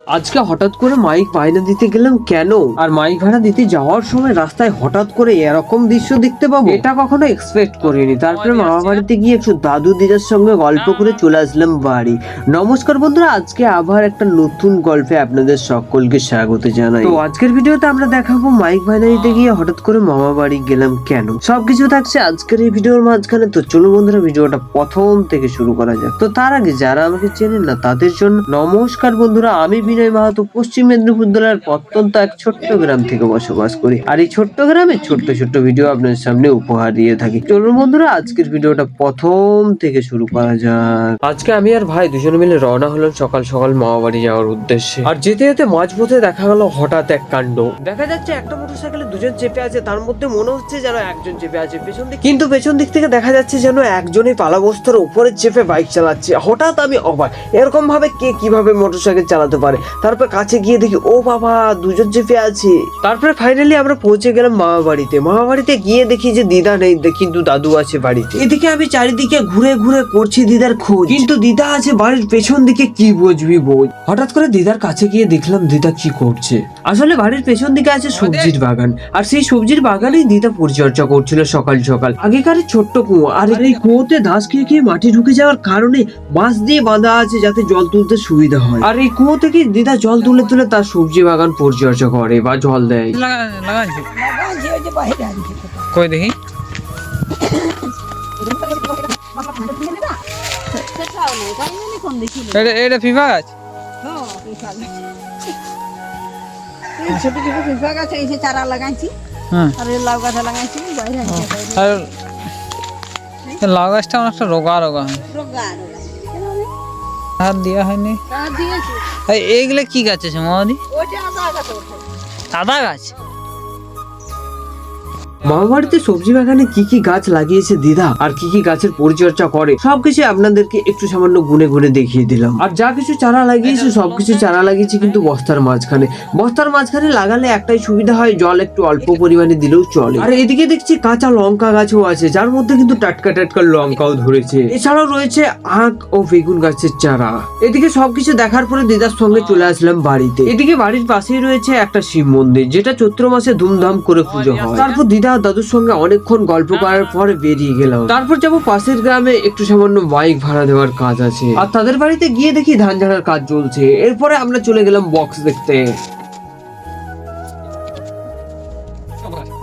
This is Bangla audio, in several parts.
আজকে হঠাৎ করে মাইক বায়না দিতে গেলাম কেন? আর মাইক ভাড়া দিতে যাওয়ার সময় রাস্তায় হঠাৎ করে এরকম দৃশ্য দেখতে পাবো, এটা কখনো এক্সপেক্ট করিনি। তারপরে মামা বাড়িতে গিয়ে একটু দাদু দিদার সঙ্গে গল্প করে চলে আসলাম বাড়ি। নমস্কার বন্ধুরা, আজকে আবার একটা নতুন গল্পে আপনাদের সকলকে স্বাগত জানাই। তো আজকের ভিডিওতে আমরা দেখাবো মাইক বায়না দিতে গিয়ে হঠাৎ করে মামা বাড়ি গেলাম কেন। সবকিছু থাকছে আজকের এই ভিডিওর মাঝখানে। তো চলুন বন্ধুরা, ভিডিওটা প্রথম থেকে শুরু করা যাক। তো তার আগে যারা আমাকে চেনেন না তাদের জন্য নমস্কার বন্ধুরা, আমি বিনয় মাহাতো পশ্চিম মেদিনীপুর জেলার প্রত্যন্ত এক ছোট্ট গ্রাম থেকে বসবাস করি। আর এই ছোট্ট গ্রামে ছোট্ট ছোট্ট ভিডিও আপনাদের সামনে উপহার দিয়ে থাকি। চলুন বন্ধুরা, আজকের ভিডিওটা প্রথম থেকে শুরু করা যাক। আজকে আমি আর ভাই দুজনে মিলে রওনা হলাম সকাল সকাল মামা বাড়ি যাওয়ার উদ্দেশ্যে। আর যেতে যেতে মাঝপথে দেখা গেল হঠাৎ এক কাণ্ড। দেখা যাচ্ছে একটা মোটরসাইকেলে দুজন চেপে আছে, তার মধ্যে মনে হচ্ছে যেন একজন চেপে আছে পেছন দিক, কিন্তু পেছন দিক থেকে দেখা যাচ্ছে যেন একজনই পালাবস্তার উপরে চেপে বাইক চালাচ্ছে। হঠাৎ আমি অবাক, এরকম ভাবে কে কিভাবে মোটরসাইকেল চালাতে পারে। তারপর কাছে গিয়ে দেখি ও বাবা, দুজন চেপে আছে। তারপরে ফাইনালি আমরা পৌঁছে গেলাম মামা বাড়িতে। মামা বাড়িতে গিয়ে দেখি যে দিদা নেই, কিন্তু দাদু আছে বাড়িতে। এদিকে আমি চারিদিকে ঘুরে ঘুরে করছি দিদার খোঁজ, কিন্তু দিদা আছে বাড়ির পেছন দিকে। কি বুঝবি বই। হঠাৎ করে দিদার কাছে গিয়ে দেখলাম দিদা কি করছে। আসলে বাড়ির পেছন দিকে আছে সবজির বাগান, আর সেই সবজির বাগানেই দিদা পরিচর্যা করছিল সকাল সকাল। আগেকার ছোট্ট কুয়ো, আর এই কুয়োতে ধাস খেয়ে খেয়ে মাটি ঢুকে যাওয়ার কারণে বাঁশ দিয়ে বাঁধা আছে যাতে জল তুলতে সুবিধা হয়। আর এই কুয়ো থেকে দিদা জল তুলে তুলে তার সবজি বাগান পরিচর্যা করে বা জল দেয়। কই দেখি এটা ফিফা গাছ। ছোট ছোট ফিফা গাছ এসে চারা লাগাইছি, আর লাউ গাছ লাগাইছি। লাউ গাছটা অনেকটা রোগা রোগা হাত দেওয়া হয়নি। এইগুলা কি গাছ আছে মামাদি? আদা গাছ। মামা বাড়িতে সবজি বাগানে কি কি গাছ লাগিয়েছে দিদা আর কি কি গাছের পরিচর্যা করে সবকিছু আপনাদেরকে একটু সামান্য গুনে গুনে দেখিয়ে দিলাম। আর যা কিছু চারা লাগিয়েছে সবকিছু চারা লাগিয়েছে কিন্তু বস্তার মাঝখানে। বস্তার মাঝখানে লাগালে একটাই সুবিধা হয়, জল একটু অল্প পরিমাণে দিলেও চলে। আর এদিকে দেখছি কাঁচা লঙ্কা গাছও আছে, যার মধ্যে কিন্তু টাটকা টাটকা লঙ্কাও ধরেছে। এছাড়াও রয়েছে আখ ও বেগুন গাছের চারা। এদিকে সবকিছু দেখার পরে দিদার সঙ্গে চলে আসলাম বাড়িতে। এদিকে বাড়ির পাশেই রয়েছে একটা শিব মন্দির, যেটা চৈত্র মাসে ধুমধাম করে পুজো হয়। তারপর দিদা দাদুর সঙ্গে অনেকক্ষণ গল্প করার পরে বেরিয়ে গেলাম। তারপর যাবো পাশের গ্রামে, একটু সামান্য বাইক ভাড়া দেওয়ার কাজ আছে। আর তাদের বাড়িতে গিয়ে দেখি ধান ঝাড়ার কাজ চলছে। এরপরে আমরা চলে গেলাম বক্স দেখতে।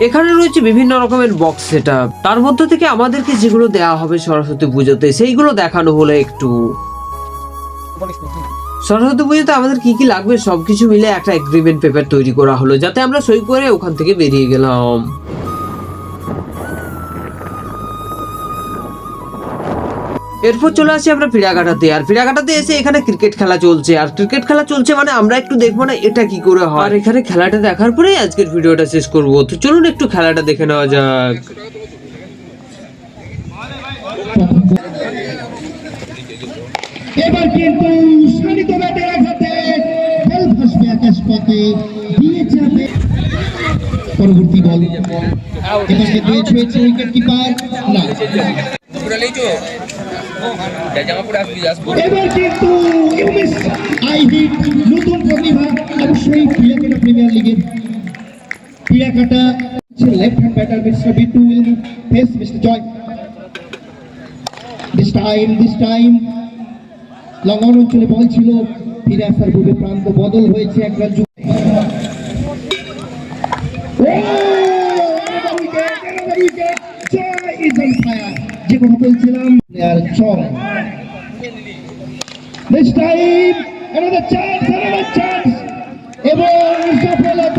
এখানে রয়েছে বিভিন্ন রকমের বক্স সেটআপ, তার মধ্যে থেকে আমাদেরকে যেগুলো দেওয়া হবে সরস্বতী পুজোতে সেইগুলো দেখানো হলো একটু। সরস্বতী পুজোতে আমাদের কি কি লাগবে সবকিছু মিলে একটা এগ্রিমেন্ট পেপার তৈরি করা হলো, যাতে আমরা সই করে ওখান থেকে বেরিয়ে গেলাম। এরপর চলে আসি আমরা পিড়াঘাটাতে। আর পিড়াঘাটাতে এসে এখানে ক্রিকেট খেলা চলছে। আর ক্রিকেট খেলা চলছে মানে আমরা একটু দেখবো না এটা কি করে হয়। আর এখানে খেলাটা দেখার পরেই আজকের ভিডিওটা শেষ করবো। তো চলুন একটু খেলাটা দেখে নেওয়া যাক। এবার কিন্তু শানিত ব্যাটের আঘাতে বল ফাঁসবে আকাশ পথে, দিয়ে যাবে পরবর্তী বল। এবার কিন্তু ছুঁয়েছে উইকেট কিপার না। এবার কিন্তু ইউমিস আই হিট নতুন প্রতিভা, অবশ্যই পিয়াকাটা প্রিমিয়ার লিগের পিয়াকাটা left hand batter mister Bittu will face mister Joy. This time লঙ্ঘন অঞ্চলে বল ছিল, ফিরে আসার পূর্বে প্রান্ত বদল হয়েছে এক রাজ্য। যে কথা বলছিলাম এবং সফলতা